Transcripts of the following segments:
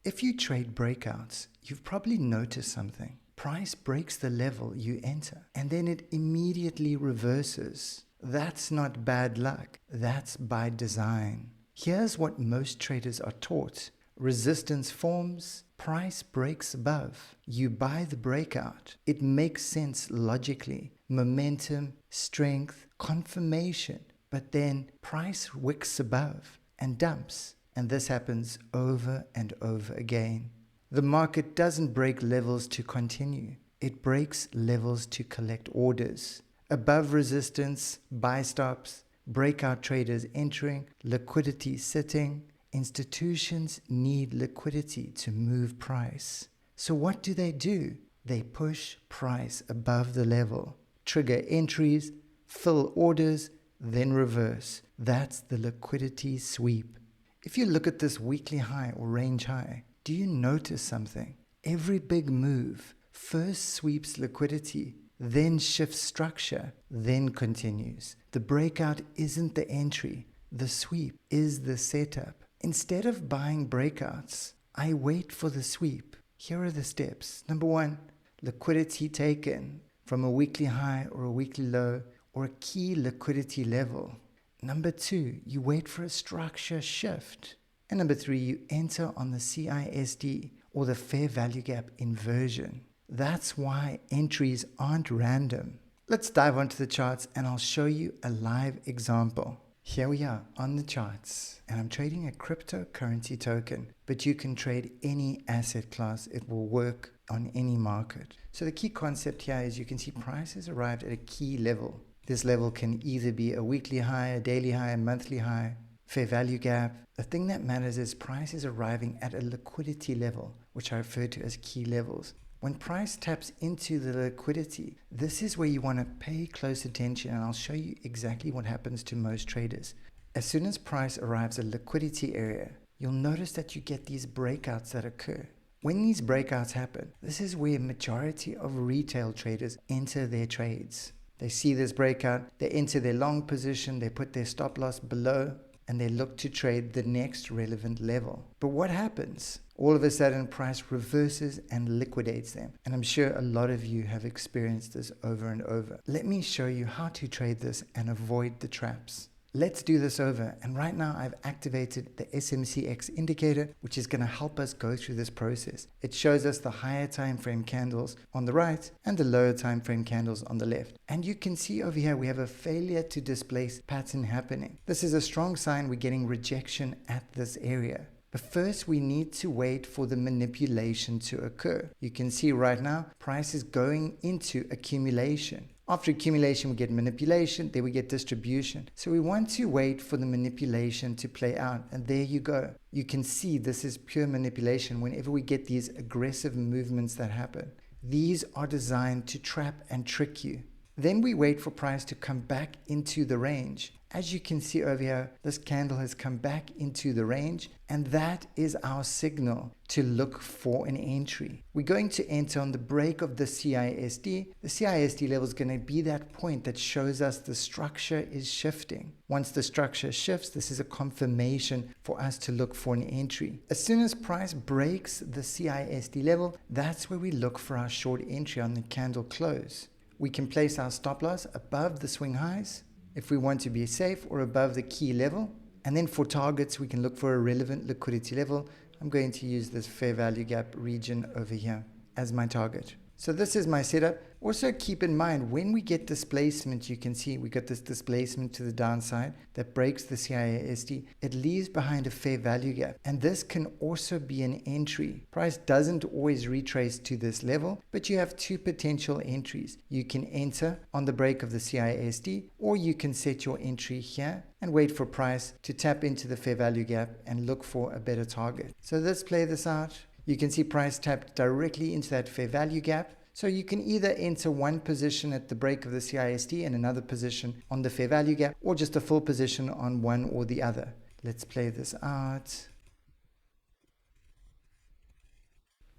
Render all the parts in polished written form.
If you trade breakouts, you've probably noticed something. Price breaks the level you enter, and then it immediately reverses. That's not bad luck. That's by design. Here's what most traders are taught. Resistance forms, price breaks above. You buy the breakout. It makes sense logically. Momentum, strength, confirmation. But then price wicks above and dumps. And this happens over and over again. The market doesn't break levels to continue. It breaks levels to collect orders. Above resistance, buy stops, breakout traders entering, liquidity sitting. Institutions need liquidity to move price. So what do? They push price above the level, trigger entries, fill orders, then reverse. That's the liquidity sweep. If you look at this weekly high or range high, do you notice something? Every big move first sweeps liquidity, then shifts structure, then continues. The breakout isn't the entry. The sweep is the setup. Instead of buying breakouts, I wait for the sweep. Here are the steps. Number 1, liquidity taken from a weekly high or a weekly low or a key liquidity level. Number 2, you wait for a structure shift. And number 3, you enter on the CISD or the fair value gap inversion. That's why entries aren't random. Let's dive onto the charts and I'll show you a live example. Here we are on the charts, and I'm trading a cryptocurrency token, but you can trade any asset class. It will work on any market. So the key concept here is you can see price has arrived at a key level. This level can either be a weekly high, a daily high, a monthly high, fair value gap. The thing that matters is price is arriving at a liquidity level, which I refer to as key levels. When price taps into the liquidity, this is where you want to pay close attention, and I'll show you exactly what happens to most traders. As soon as price arrives at liquidity area, you'll notice that you get these breakouts that occur. When these breakouts happen, this is where majority of retail traders enter their trades. They see this breakout, they enter their long position, they put their stop loss below, and they look to trade the next relevant level. But what happens? All of a sudden, price reverses and liquidates them. And I'm sure a lot of you have experienced this over and over. Let me show you how to trade this and avoid the traps. Let's do this over. And right now I've activated the SMCX indicator, which is going to help us go through this process. It shows us the higher time frame candles on the right and the lower time frame candles on the left. And you can see over here, we have a failure to displace pattern happening. This is a strong sign we're getting rejection at this area. But first, we need to wait for the manipulation to occur. You can see right now, price is going into accumulation. After accumulation, we get manipulation, then we get distribution. So we want to wait for the manipulation to play out. And there you go. You can see this is pure manipulation whenever we get these aggressive movements that happen. These are designed to trap and trick you. Then we wait for price to come back into the range. As you can see over here, this candle has come back into the range, and that is our signal to look for an entry. We're going to enter on the break of the CISD. The CISD level is going to be that point that shows us the structure is shifting. Once the structure shifts, this is a confirmation for us to look for an entry. As soon as price breaks the CISD level, that's where we look for our short entry on the candle close. We can place our stop loss above the swing highs if we want to be safe, or above the key level. And then for targets, we can look for a relevant liquidity level. I'm going to use this fair value gap region over here as my target. So this is my setup. Also keep in mind, when we get displacement, you can see we got this displacement to the downside that breaks the CISD. It leaves behind a fair value gap. And this can also be an entry. Price doesn't always retrace to this level, but you have two potential entries. You can enter on the break of the CISD, or you can set your entry here and wait for price to tap into the fair value gap and look for a better target. So let's play this out. You can see price tapped directly into that fair value gap. So you can either enter one position at the break of the CISD and another position on the fair value gap, or just a full position on one or the other. Let's play this out.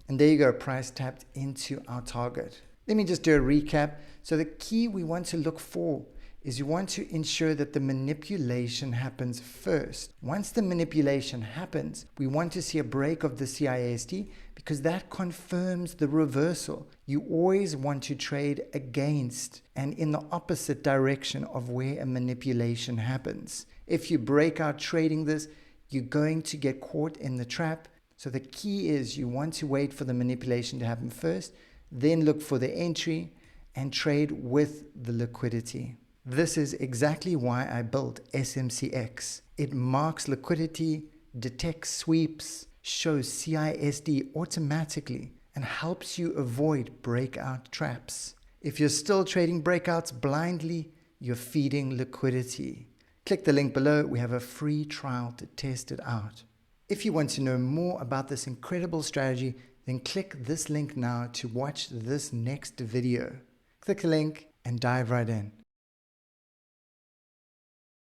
And there you go, price tapped into our target. Let me just do a recap. So the key we want to look for is you want to ensure that the manipulation happens first. Once the manipulation happens, we want to see a break of the CISD because that confirms the reversal. You always want to trade against and in the opposite direction of where a manipulation happens. If you break out trading this, you're going to get caught in the trap. So the key is you want to wait for the manipulation to happen first, then look for the entry and trade with the liquidity. This is exactly why I built SMCX. It marks liquidity, detects sweeps, shows CISD automatically, and helps you avoid breakout traps. If you're still trading breakouts blindly, you're feeding liquidity. Click the link below. We have a free trial to test it out. If you want to know more about this incredible strategy, then click this link now to watch this next video. Click the link and dive right in.